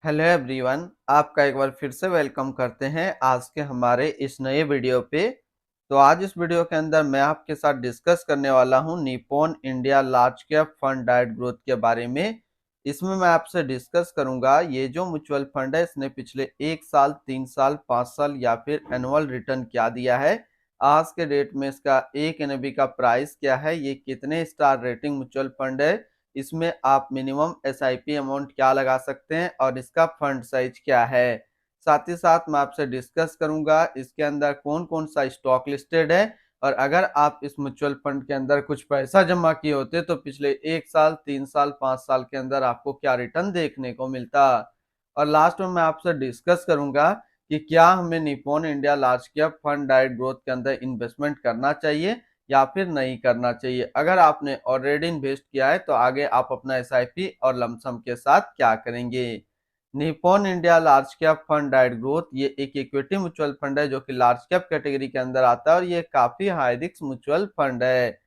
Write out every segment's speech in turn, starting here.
Hello everyone, आपका एक बार फिर से वेलकम करते हैं आज के हमारे इस नए वीडियो पे। तो आज इस वीडियो के अंदर मैं आपके साथ डिस्कस करने वाला हूं Nippon India large cap fund diet growth के बारे में। इसमें मैं आपसे डिस्कस करूंगा ये जो म्यूचुअल फंड है इसने पिछले 1 साल, 3 साल, 5 साल या फिर एनुअल रिटर्न क्या दिया है। आज के डेट में इसका एक एनएबी का प्राइस क्या है, ये कितने स्टार रेटिंग म्यूचुअल फंड है, इसमें आप मिनिमम एसआईपी अमाउंट क्या लगा सकते हैं और इसका फंड साइज क्या है। साथ ही साथ मैं आपसे डिस्कस करूंगा इसके अंदर कौन कौन सा स्टॉक लिस्टेड है और अगर आप इस म्यूचुअल फंड के अंदर कुछ पैसा जमा किए होते तो पिछले 1 साल, 3 साल, 5 साल के अंदर आपको क्या रिटर्न देखने को मिलता। और लास्ट में मैं आपसे डिस्कस करूंगा कि क्या हमें Nippon India large cap fund diet growth के अंदर इन्वेस्टमेंट करना चाहिए या फिर नहीं करना चाहिए। अगर आपने ऑलरेडी इन्वेस्ट किया है तो आगे आप अपना एसआईपी और लमसम के साथ क्या करेंगे। Nippon India large cap fund diet growth ये एक इक्विटी म्यूचुअल फंड है जो कि लार्ज कैप कैटेगरी के अंदर आता है और ये काफी हाई रिस्क म्यूचुअल फंड है।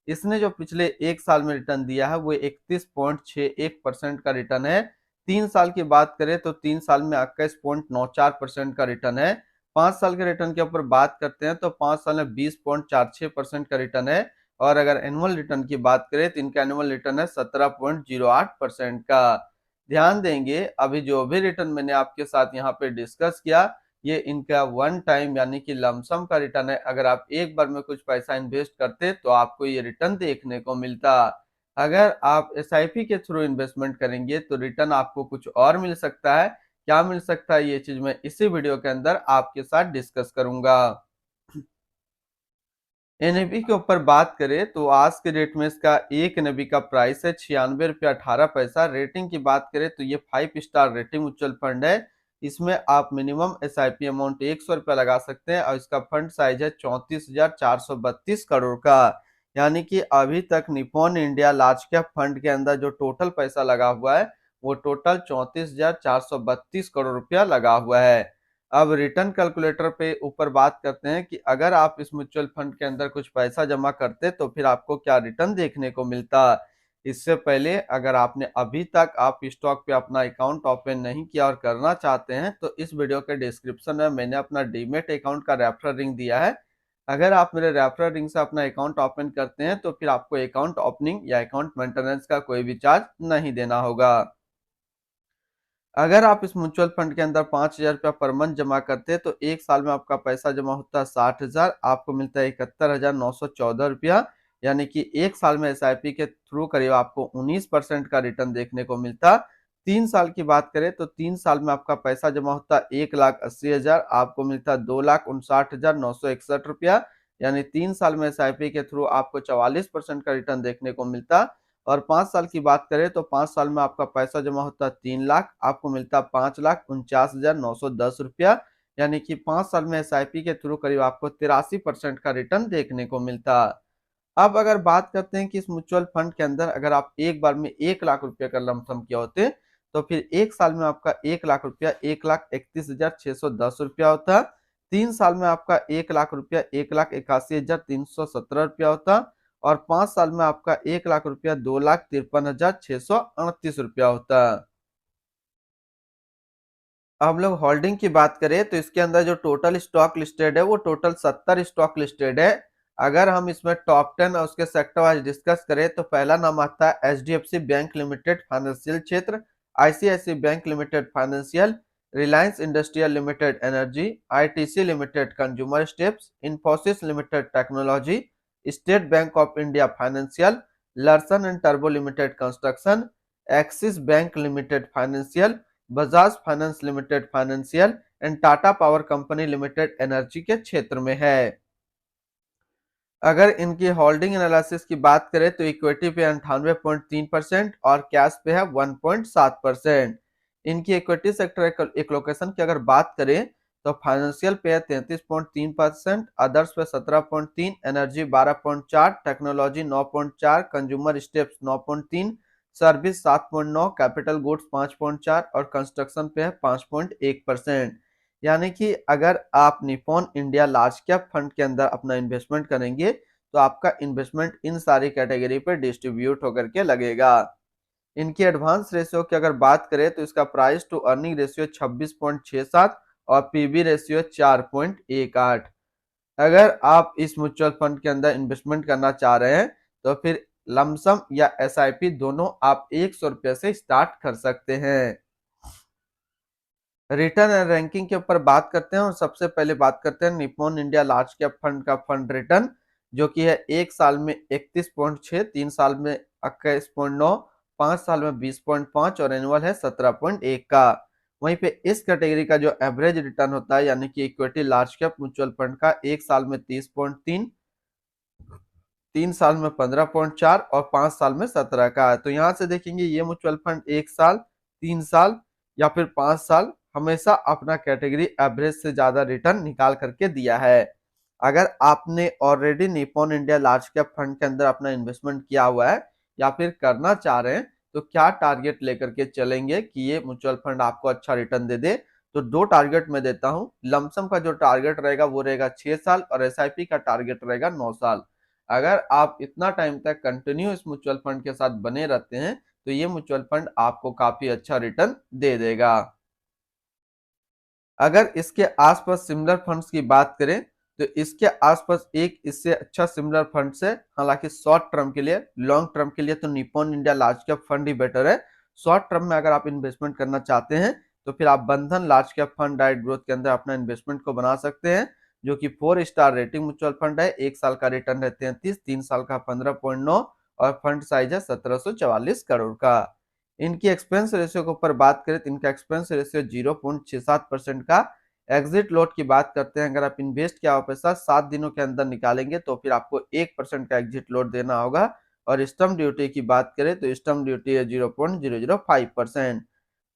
इसने जो पिछले 1 साल में रिटर्न दिया है वो 31.61% का रिटर्न है। 3 साल की बात करें तो 3 साल में 21.94% का रिटर्न है। 5 साल के रिटर्न के ऊपर बात करते हैं तो 5 साल में 20.46% का रिटर्न है। और अगर एनुअल रिटर्न की बात करें तो इनका एनुअल रिटर्न है 17.08% का। ध्यान देंगे अभी जो भी रिटर्न मैंने आपके साथ यहाँ पे डिस्कस किया ये इनका वन टाइम यानी कि लमसम का रिटर्न है। अगर आप एक बार में कुछ पैसा इन्वेस्ट करते तो आपको ये रिटर्न देखने को मिलता। अगर आप एसआईपी के थ्रू इन्वेस्टमेंट करेंगे तो रिटर्न आपको कुछ और मिल सकता है। क्या मिल सकता है ये चीज मैं इसी वीडियो के अंदर आपके साथ डिस्कस करूंगा। एनएबी के ऊपर बात करें तो आज के डेट में इसका एक एनएबी का प्राइस है 96 रुपया 18 पैसा। रेटिंग की बात करें तो ये 5 स्टार रेटिंग म्यूचुअल फंड है। इसमें आप मिनिमम एसआईपी अमाउंट 100 रुपया लगा सकते हैं और इसका फंड साइज है 34,432 करोड़ का। यानी कि अभी तक Nippon India large cap fund के अंदर जो टोटल पैसा लगा हुआ है वो टोटल 34,432 करोड़ रुपया लगा हुआ है। अब रिटर्न कैलकुलेटर पे ऊपर बात करते हैं कि अगर आप इस म्यूचुअल फंड के अंदर कुछ पैसा जमा करते तो फिर आपको क्या रिटर्न देखने को मिलता। इससे पहले अगर आपने अभी तक आप स्टॉक पे अपना अकाउंट ओपन नहीं किया और करना चाहते हैं तो इस वीडियो के डिस्क्रिप्शन में मैंने अपना डीमेट अकाउंट का रेफरल लिंक दिया है। अगर आप मेरे रेफरल लिंक से अपना अकाउंट ओपन करते हैं तो फिर आपको अकाउंट ओपनिंग या अकाउंट मेंटेनेंस का कोई भी चार्ज नहीं देना होगा। अगर आप इस म्यूचुअल फंड के अंदर 5,000 रुपया पर मंथ जमा करते हैं तो 1 साल में आपका पैसा जमा होता है 60,000, आपको मिलता है 71,914 रुपया। यानी कि 1 साल में एसआईपी के थ्रू करीब आपको 19% का रिटर्न देखने को मिलता। 3 साल की बात करें तो 3 साल में आपका पैसा जमा होता है 1,80,000, आपको मिलता है 2,59,961 रुपया। यानी 3 साल में एसआईपी के थ्रू आपको 44% का रिटर्न देखने को मिलता। और 5 साल की बात करें तो 5 साल में आपका पैसा जमा होता है 3 लाख, आपको मिलता है 5,49,910 रुपया। यानी कि 5 साल में एसआईपी के थ्रू करीब आपको 83% का रिटर्न देखने को मिलता। अब अगर बात करते हैं कि इस म्यूचुअल फंड के अंदर अगर आप एक बार में 1 लाख रुपया का लमसम किया होते तो फिर 1 साल में आपका 1 लाख रुपया 1,31,610 रुपया होता। 3 साल में आपका 1 लाख रुपया 1,81,317 रुपया होता। और 5 साल में आपका 1 लाख रुपया 2,53,638 रुपया होता। अब हम लोग होल्डिंग की बात करें तो इसके अंदर जो टोटल स्टॉक लिस्टेड है वो टोटल 70 स्टॉक लिस्टेड है। अगर हम इसमें टॉप 10 और उसके सेक्टर वाइज डिस्कस करें तो पहला नाम आता है एचडीएफसी बैंक लिमिटेड फाइनेंशियल क्षेत्र, ICICI bank limited financial, Reliance industrial limited energy, ITC limited consumer steps, Infosys limited technology, State Bank of India financial, Larsen and टर्बो limited construction, Axis bank limited financial, Bajaj finance limited financial and Tata power company limited energy के क्षेत्र में है। अगर इनकी holding analysis की बात करें तो इक्विटी पे 98.3% और कैश पे है 1.7%। इनकी इक्विटी सेक्टर एक लोकेशन की अगर बात करें तो फाइनेंशियल पे है 33.3%, अदर्स पे 17.3%, energy 12.4%, technology 9.4%, consumer steps 9.3%, service 7.9%, capital goods 5.4% और कंस्ट्रक्शन पे है 5.1%। यानी कि अगर आप Nippon India large cap fund के अंदर अपना इन्वेस्टमेंट करेंगे तो आपका इन्वेस्टमेंट इन सारी कैटेगरी पे डिस्ट्रीब्यूट होकर के लगेगा। इनकी एडवांस रेशियो की अगर बात करें तो इसका प्राइस टू अर्निंग रेशियो 26.67 और पीबी रेशियो 4.18। अगर आप इस म्यूचुअल फंड के अंदर इन्वेस्टमेंट करना चाह रहे हैं तो फिर लमसम या एसआईपी दोनों आप 100 रुपये से स्टार्ट कर सकते हैं। रिटर्न एंड रैंकिंग के ऊपर बात करते हैं और सबसे पहले बात करते हैं Nippon India large cap fund का फंड रिटर्न, जो कि है 1 साल में 31.6, 3 साल में 21.9, 5 साल में 20.5 और एनुअल है 17.1 का। वहीं पे इस कैटेगरी का जो एवरेज रिटर्न होता है यानी कि equity large cap mutual fund का 1 साल में 30.3, 3 साल में 15.4 और 5 साल में 17 का। तो यहाँ से देखेंगे ये म्यूचुअल फंड 1 साल, 3 साल या फिर 5 साल हमेशा अपना कैटेगरी एवरेज से ज्यादा रिटर्न निकाल करके दिया है। अगर आपने already Nippon India large cap fund के अंदर अपना इन्वेस्टमेंट किया हुआ है या फिर करना चाह रहे हैं तो क्या टारगेट लेकर के चलेंगे कि ये म्यूचुअल फंड आपको अच्छा रिटर्न दे दे? तो 2 टारगेट मैं देता हूँ। लमसम का जो टारगेट रहेगा वो रहेगा 6 साल और एसआईपी का टारगेट रहेगा 9 साल। अगर आप इतना टाइम तक कंटिन्यू इस म्यूचुअल फंड के साथ बने रहते हैं तो ये म्यूचुअल फंड आपको काफी अच्छा रिटर्न दे देगा। अगर इसके आसपास सिमिलर फंड्स की बात करें तो इसके आसपास एक इससे अच्छा सिमिलर फंड्स है, हालांकि शॉर्ट टर्म के लिए, लॉन्ग टर्म के लिए तो Nippon India large cap fund ही बेटर है। शॉर्ट टर्म में अगर आप इन्वेस्टमेंट करना चाहते हैं तो फिर आप बंधन large cap fund diet growth के अंदर अपना इन्वेस्टमेंट को बना सकते हैं, जो कि 4 स्टार रेटिंग म्यूचुअल फंड है। 1 साल का रिटर्न है 33, 3 साल का 15.9 और फंड साइज है 1744 करोड़ का। इनकी एक्सपेंस रेशियो के ऊपर बात करें तो इनका एक्सपेंस रेशियो 0.67% का। एग्जिट लोड की बात करते हैं, अगर आप इन्वेस्ट किया हुआ पैसा 7 दिनों के अंदर निकालेंगे तो फिर आपको 1% का एग्जिट लोड देना होगा। और स्टम्प ड्यूटी की बात करें तो स्टम्प ड्यूटी है 0.005%।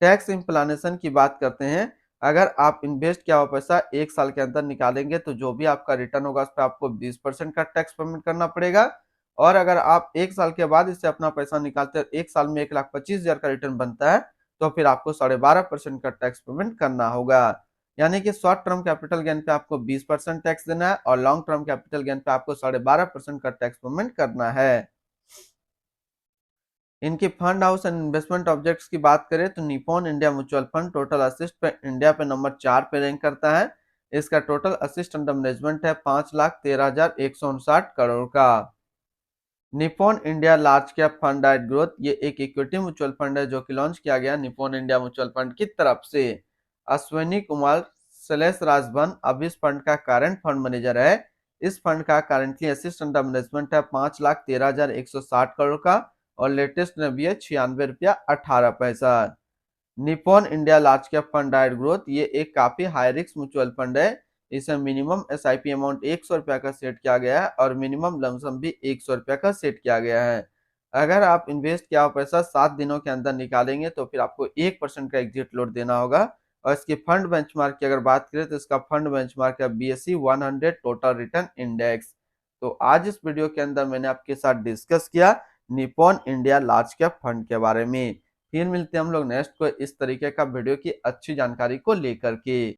टैक्स इम्प्लानेशन की बात करते हैं, अगर आप इन्वेस्ट किया हुआ पैसा 1 साल के अंदर निकालेंगे तो जो भी आपका रिटर्न होगा उस पर आपको 20% का टैक्स पेमेंट करना पड़ेगा। और अगर आप 1 साल के बाद इससे अपना पैसा निकालते हैं, 1 साल में 1,25,000 का रिटर्न बनता है तो फिर आपको 12.5% का टैक्स पेमेंट करना होगा। यानी कि शॉर्ट टर्म कैपिटल गेन पे आपको 20% टैक्स देना है और लॉन्ग टर्म कैपिटल गेन पे आपको 12.5% का टैक्स पेमेंट करना है। इनकी fund house and investment objects की बात करें तो Nippon India mutual fund total assist पे इंडिया पे नंबर 4 पे रैंक करता है। इसका टोटल असिस्ट अंडर मैनेजमेंट है 5,13,159 करोड़ का। Nippon India large cap fund diet growth ये एक इक्विटी म्यूचुअल फंड है जो कि लॉन्च किया गया निप्पॉन इंडिया म्यूचुअल फंड की तरफ से। अश्विनी कुमार सलेश राजभन अब इस फंड का करंट फंड मैनेजर है। इस फंड का करंटली असिस्ट अंडर मैनेजमेंट है 5,13,160 करोड़ का और लेटेस्ट में भी है 96 रुपया 18 पैसा। Nippon India large cap fund diet growth ये एक काफी हाई रिस्क म्यूचुअल फंड है। इसमें मिनिमम एसआईपी अमाउंट 100 रुपया का सेट किया गया है और मिनिमम लमसम भी 100 रुपया का सेट किया गया है। अगर आप इन्वेस्ट किया हुआ पैसा 7 दिनों के अंदर निकालेंगे तो फिर आपको 1% का एग्जिट लोड देना होगा। और इसकी फंड बेंचमार्क की अगर बात करें तो इसका फंड बेंचमार्क है BSE 100 टोटल रिटर्न इंडेक्स। तो आज इस वीडियो के अंदर मैंने आपके साथ डिस्कस किया Nippon India large cap fund के बारे में। फिर मिलते हैं हम लोग नेक्स्ट को इस तरीके का वीडियो की अच्छी जानकारी को लेकर के।